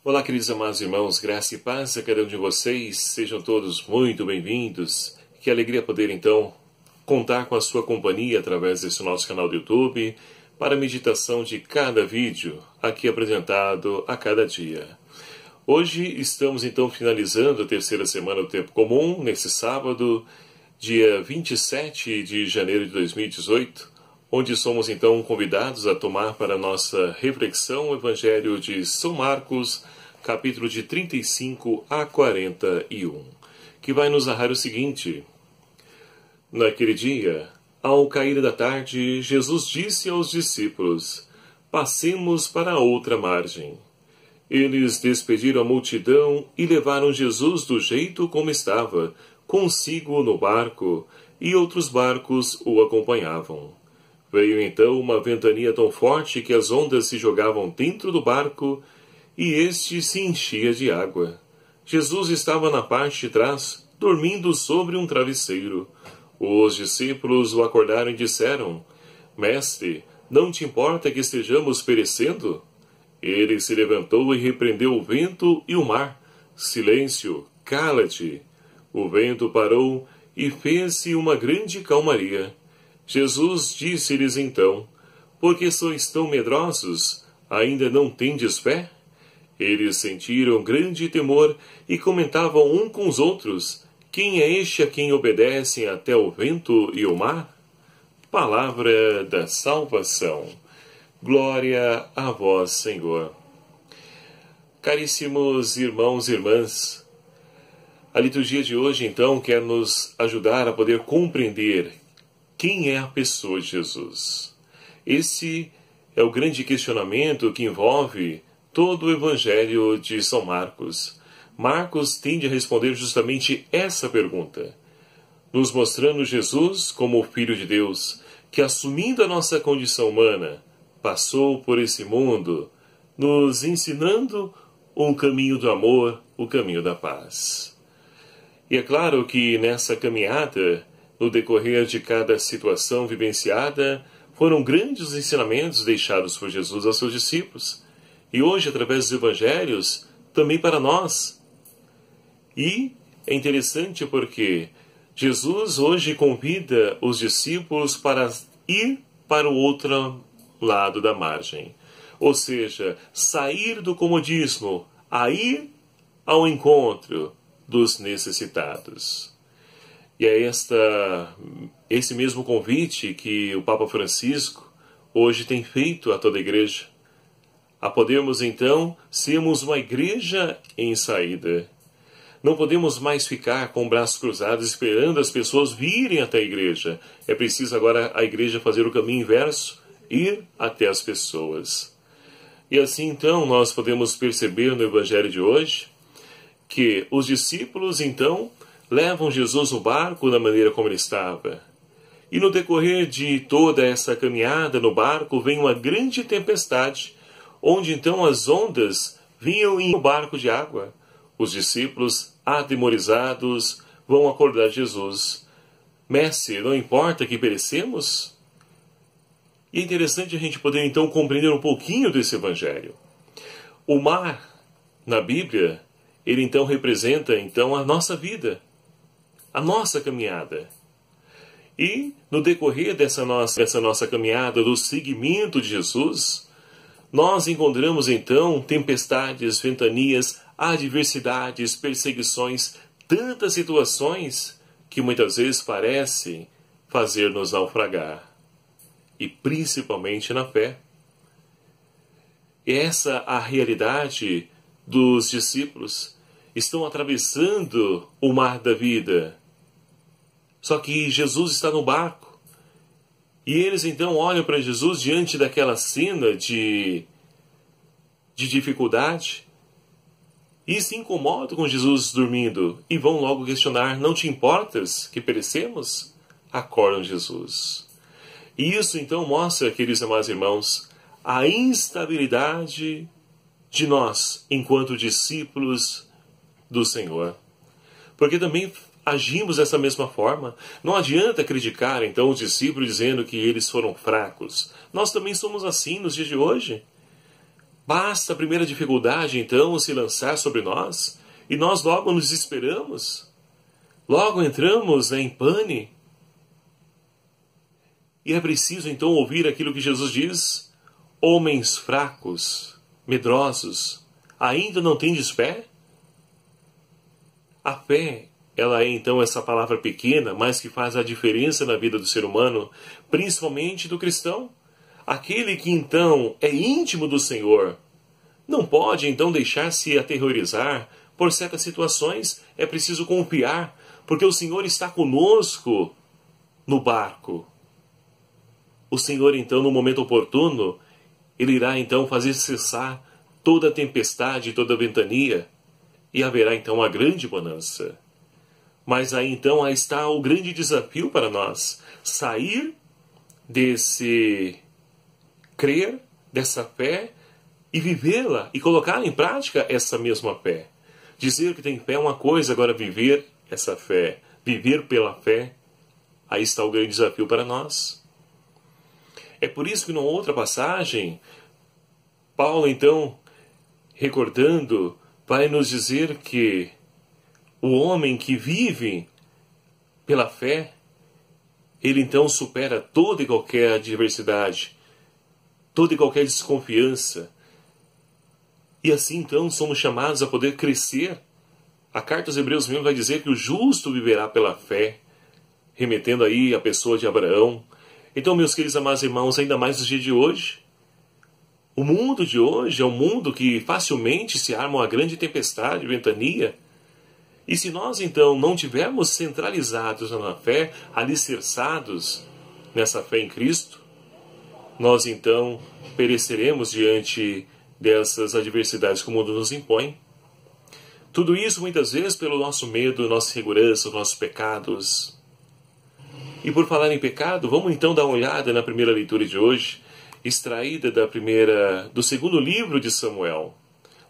Olá, queridos amados irmãos, graça e paz a cada um de vocês, sejam todos muito bem-vindos. Que alegria poder, então, contar com a sua companhia através desse nosso canal do YouTube para a meditação de cada vídeo aqui apresentado a cada dia. Hoje estamos, então, finalizando a terceira semana do Tempo Comum, nesse sábado, dia 27 de janeiro de 2018, onde somos, então, convidados a tomar para a nossa reflexão o Evangelho de São Marcos, capítulo de 35 a 41, que vai nos narrar o seguinte. Naquele dia, ao cair da tarde, Jesus disse aos discípulos, passemos para a outra margem. Eles despediram a multidão e levaram Jesus do jeito como estava, consigo no barco, e outros barcos o acompanhavam. Veio então uma ventania tão forte que as ondas se jogavam dentro do barco e este se enchia de água. Jesus estava na parte de trás, dormindo sobre um travesseiro. Os discípulos o acordaram e disseram, Mestre, não te importa que estejamos perecendo? Ele se levantou e repreendeu o vento e o mar. Silêncio, cala-te! O vento parou e fez-se uma grande calmaria. Jesus disse-lhes então, por que sois tão medrosos? Ainda não tendes fé? Eles sentiram grande temor e comentavam um com os outros, quem é este a quem obedecem até o vento e o mar? Palavra da salvação. Glória a vós, Senhor. Caríssimos irmãos e irmãs, a liturgia de hoje, então, quer nos ajudar a poder compreender quem é a pessoa de Jesus? Esse é o grande questionamento que envolve todo o Evangelho de São Marcos. Marcos tende a responder justamente essa pergunta, nos mostrando Jesus como o Filho de Deus, que assumindo a nossa condição humana, passou por esse mundo, nos ensinando um caminho do amor, o caminho da paz. E é claro que nessa caminhada, no decorrer de cada situação vivenciada, foram grandes ensinamentos deixados por Jesus aos seus discípulos. E hoje, através dos evangelhos, também para nós. E é interessante porque Jesus hoje convida os discípulos para ir para o outro lado da margem. Ou seja, sair do comodismo, a ir ao encontro dos necessitados. E é esse mesmo convite que o Papa Francisco hoje tem feito a toda a igreja, a podermos então sermos uma igreja em saída. Não podemos mais ficar com braços cruzados esperando as pessoas virem até a igreja. É preciso agora a igreja fazer o caminho inverso, ir até as pessoas. E assim então nós podemos perceber no Evangelho de hoje que os discípulos então levam Jesus no barco da maneira como ele estava. E no decorrer de toda essa caminhada no barco vem uma grande tempestade, onde então as ondas vinham em um barco de água. Os discípulos, atemorizados, vão acordar Jesus. Mestre, não importa que perecemos? E é interessante a gente poder então compreender um pouquinho desse evangelho. O mar, na Bíblia, ele então representa então a nossa vida, a nossa caminhada. E no decorrer dessa nossa caminhada, do seguimento de Jesus, nós encontramos então tempestades, ventanias, adversidades, perseguições, tantas situações que muitas vezes parecem fazer-nos naufragar. E principalmente na fé. Essa a realidade dos discípulos. Estão atravessando o mar da vida. Só que Jesus está no barco. E eles então olham para Jesus diante daquela cena de dificuldade e se incomodam com Jesus dormindo e vão logo questionar, não te importas que perecemos? Acordam Jesus. E isso então mostra, queridos amados irmãos, a instabilidade de nós enquanto discípulos do Senhor. Porque também agimos dessa mesma forma. Não adianta criticar então os discípulos dizendo que eles foram fracos. Nós também somos assim nos dias de hoje. Basta a primeira dificuldade, então, se lançar sobre nós, e nós logo nos desesperamos, logo entramos em pane. E é preciso, então, ouvir aquilo que Jesus diz: homens fracos, medrosos, ainda não tendes fé? A fé, ela é, então, essa palavra pequena, mas que faz a diferença na vida do ser humano, principalmente do cristão. Aquele que, então, é íntimo do Senhor, não pode, então, deixar-se aterrorizar por certas situações. É preciso confiar, porque o Senhor está conosco no barco. O Senhor, então, no momento oportuno, Ele irá, então, fazer cessar toda a tempestade, toda a ventania, e haverá, então, uma grande bonança. Mas aí, então, aí está o grande desafio para nós: sair desse crer, dessa fé, e vivê-la, e colocar em prática essa mesma fé. Dizer que tem fé é uma coisa, agora viver essa fé, viver pela fé, aí está o grande desafio para nós. É por isso que numa outra passagem, Paulo, então, recordando, vai nos dizer que o homem que vive pela fé, ele então supera toda e qualquer adversidade, toda e qualquer desconfiança. E assim, então, somos chamados a poder crescer. A carta aos Hebreus mesmo vai dizer que o justo viverá pela fé, remetendo aí a pessoa de Abraão. Então, meus queridos amados irmãos, ainda mais nos dias de hoje, o mundo de hoje é um mundo que facilmente se arma uma grande tempestade, ventania. E se nós, então, não tivermos centralizados na fé, alicerçados nessa fé em Cristo, nós, então, pereceremos diante dessas adversidades que o mundo nos impõe. Tudo isso, muitas vezes, pelo nosso medo, nossa insegurança, nossos pecados. E por falar em pecado, vamos, então, dar uma olhada na primeira leitura de hoje, extraída do segundo livro de Samuel,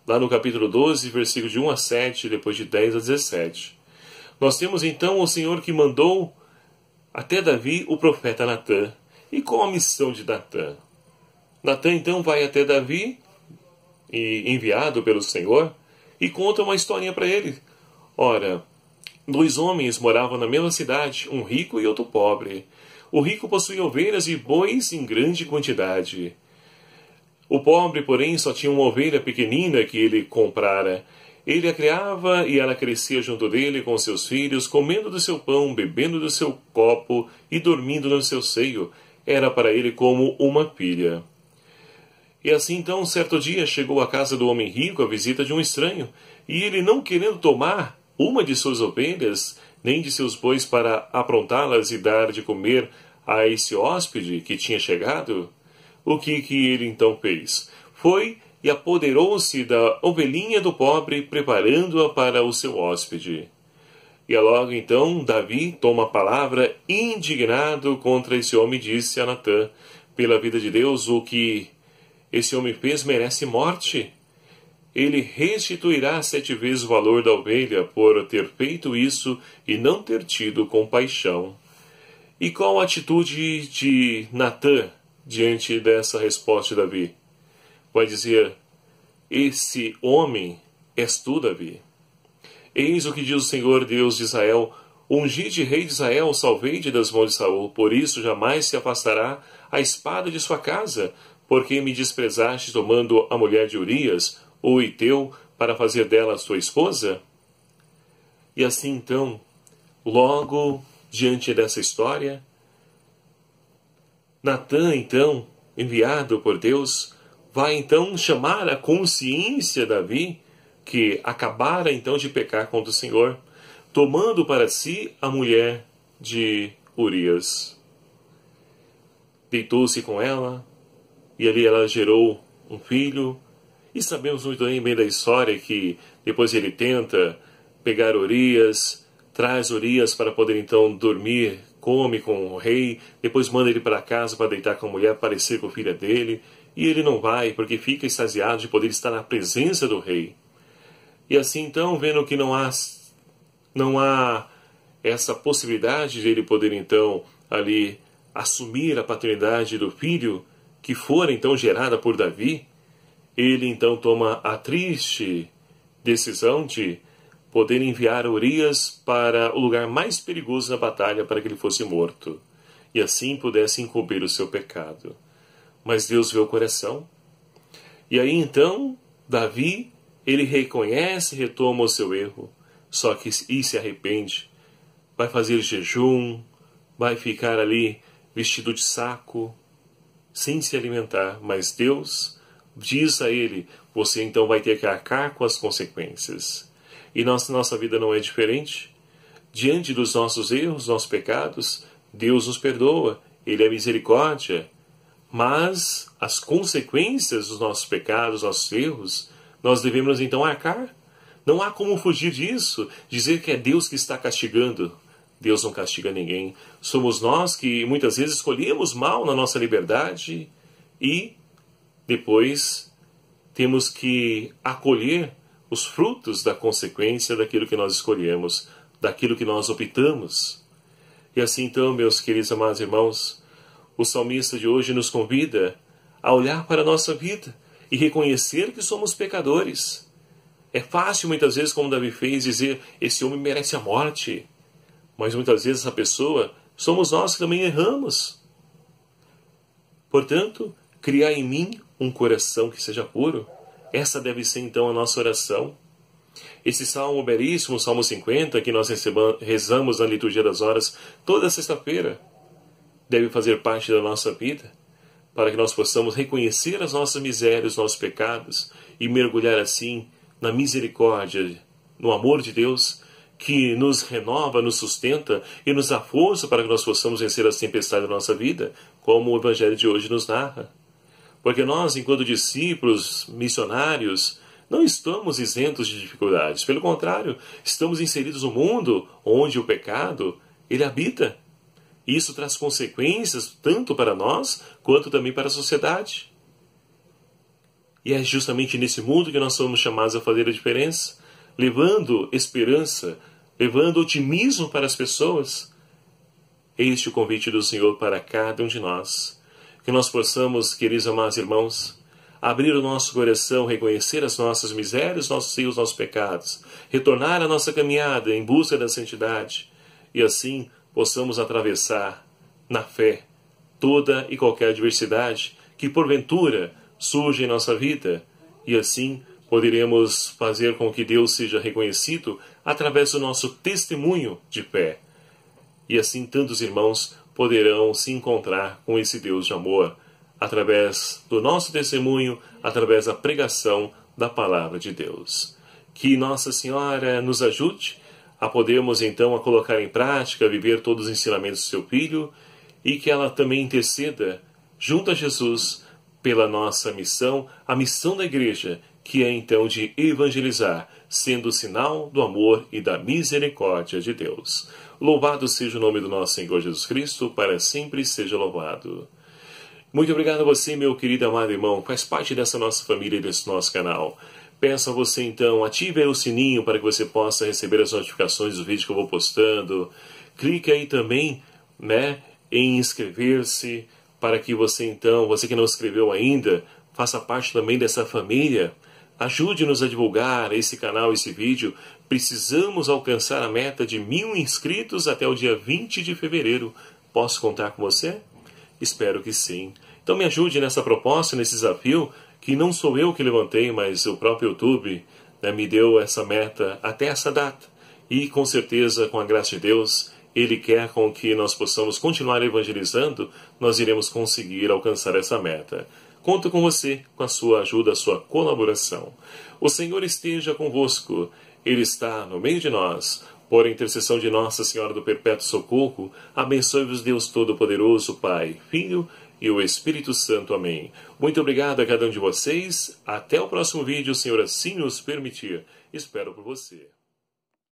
lá no capítulo 12, versículo de 1 a 7, depois de 10 a 17. Nós temos, então, o Senhor que mandou até Davi o profeta Natã. E qual a missão de Natã? Natã, então, vai até Davi, enviado pelo Senhor, e conta uma historinha para ele. Ora, 2 homens moravam na mesma cidade, um rico e outro pobre. O rico possuía ovelhas e bois em grande quantidade. O pobre, porém, só tinha uma ovelha pequenina que ele comprara. Ele a criava e ela crescia junto dele com seus filhos, comendo do seu pão, bebendo do seu copo e dormindo no seu seio. Era para ele como uma filha. E assim, então, certo dia chegou à casa do homem rico a visita de um estranho, e ele, não querendo tomar uma de suas ovelhas, nem de seus bois para aprontá-las e dar de comer a esse hóspede que tinha chegado, o que ele então fez? Foi e apoderou-se da ovelhinha do pobre, preparando-a para o seu hóspede. E logo então Davi toma a palavra, indignado contra esse homem, disse a Natã: pela vida de Deus, o que esse homem fez merece morte. Ele restituirá 7 vezes o valor da ovelha por ter feito isso e não ter tido compaixão. E qual a atitude de Natã diante dessa resposta de Davi? Vai dizer: esse homem és tu, Davi. Eis o que diz o Senhor Deus de Israel: ungi de rei de Israel, salvei-te das mãos de Saul, por isso jamais se afastará a espada de sua casa, porque me desprezaste tomando a mulher de Urias, o Iteu, para fazer dela a sua esposa? E assim então, logo diante dessa história, Natã, então, enviado por Deus, vai então chamar a consciência de Davi, que acabara então de pecar contra o Senhor, tomando para si a mulher de Urias. Deitou-se com ela, e ali ela gerou um filho. E sabemos muito bem da história que depois ele tenta pegar Urias, traz Urias para poder então dormir, come com o rei, depois manda ele para casa para deitar com a mulher, parecer com a filha dele, e ele não vai porque fica extasiado de poder estar na presença do rei. E assim então, vendo que não há essa possibilidade de ele poder então ali assumir a paternidade do filho que fora então gerada por Davi, ele então toma a triste decisão de poder enviar Urias para o lugar mais perigoso da batalha para que ele fosse morto, e assim pudesse encobrir o seu pecado. Mas Deus vê o coração. E aí então, Davi, ele reconhece, retoma o seu erro, só que e se arrepende, vai fazer jejum, vai ficar ali vestido de saco, sem se alimentar, mas Deus diz a ele, você então vai ter que arcar com as consequências. E nossa vida não é diferente. Diante dos nossos erros, nossos pecados, Deus nos perdoa, Ele é misericórdia. Mas as consequências dos nossos pecados, nossos erros, nós devemos então arcar. Não há como fugir disso, dizer que é Deus que está castigando. Deus não castiga ninguém. Somos nós que muitas vezes escolhemos mal na nossa liberdade e depois temos que acolher os frutos da consequência daquilo que nós escolhemos, daquilo que nós optamos. E assim então, meus queridos amados irmãos, o salmista de hoje nos convida a olhar para a nossa vida e reconhecer que somos pecadores. É fácil muitas vezes, como Davi fez, dizer, esse homem merece a morte. Mas muitas vezes essa pessoa somos nós que também erramos. Portanto, criar em mim um coração que seja puro. Essa deve ser então a nossa oração. Esse salmo belíssimo, o Salmo 50, que nós rezamos na liturgia das horas toda sexta-feira, deve fazer parte da nossa vida, para que nós possamos reconhecer as nossas misérias, os nossos pecados, e mergulhar assim na misericórdia, no amor de Deus, que nos renova, nos sustenta e nos dá força para que nós possamos vencer as tempestades da nossa vida, como o Evangelho de hoje nos narra. Porque nós, enquanto discípulos, missionários, não estamos isentos de dificuldades. Pelo contrário, estamos inseridos no mundo onde o pecado, ele habita. E isso traz consequências tanto para nós, quanto também para a sociedade. E é justamente nesse mundo que nós somos chamados a fazer a diferença, levando esperança, levando otimismo para as pessoas. Este é o convite do Senhor para cada um de nós. Que nós possamos, queridos amados irmãos, abrir o nosso coração, reconhecer as nossas misérias, nossos erros, nossos pecados, retornar à nossa caminhada em busca da santidade, e assim possamos atravessar, na fé, toda e qualquer adversidade que porventura surge em nossa vida, e assim poderemos fazer com que Deus seja reconhecido através do nosso testemunho de fé. E assim tantos irmãos poderão se encontrar com esse Deus de amor, através do nosso testemunho, através da pregação da palavra de Deus. Que Nossa Senhora nos ajude a podermos então a colocar em prática, a viver todos os ensinamentos do seu Filho, e que ela também interceda junto a Jesus pela nossa missão, a missão da Igreja, que é então de evangelizar, sendo o sinal do amor e da misericórdia de Deus. Louvado seja o nome do nosso Senhor Jesus Cristo, para sempre seja louvado. Muito obrigado a você, meu querido amado irmão, faz parte dessa nossa família e desse nosso canal. Peço a você então, ative aí o sininho para que você possa receber as notificações dos vídeos que eu vou postando. Clique aí também, em inscrever-se, para que você então, você que não inscreveu ainda, faça parte também dessa família. Ajude-nos a divulgar esse canal, esse vídeo. Precisamos alcançar a meta de 1000 inscritos até o dia 20 de fevereiro. Posso contar com você? Espero que sim. Então me ajude nessa proposta, nesse desafio, que não sou eu que levantei, mas o próprio YouTube me deu essa meta até essa data. E com certeza, com a graça de Deus, Ele quer com que nós possamos continuar evangelizando, nós iremos conseguir alcançar essa meta. Conto com você, com a sua ajuda, a sua colaboração. O Senhor esteja convosco. Ele está no meio de nós. Por intercessão de Nossa Senhora do Perpétuo Socorro, abençoe-vos Deus Todo-Poderoso, Pai, Filho e o Espírito Santo. Amém. Muito obrigado a cada um de vocês. Até o próximo vídeo, o Senhor assim nos permitir. Espero por você.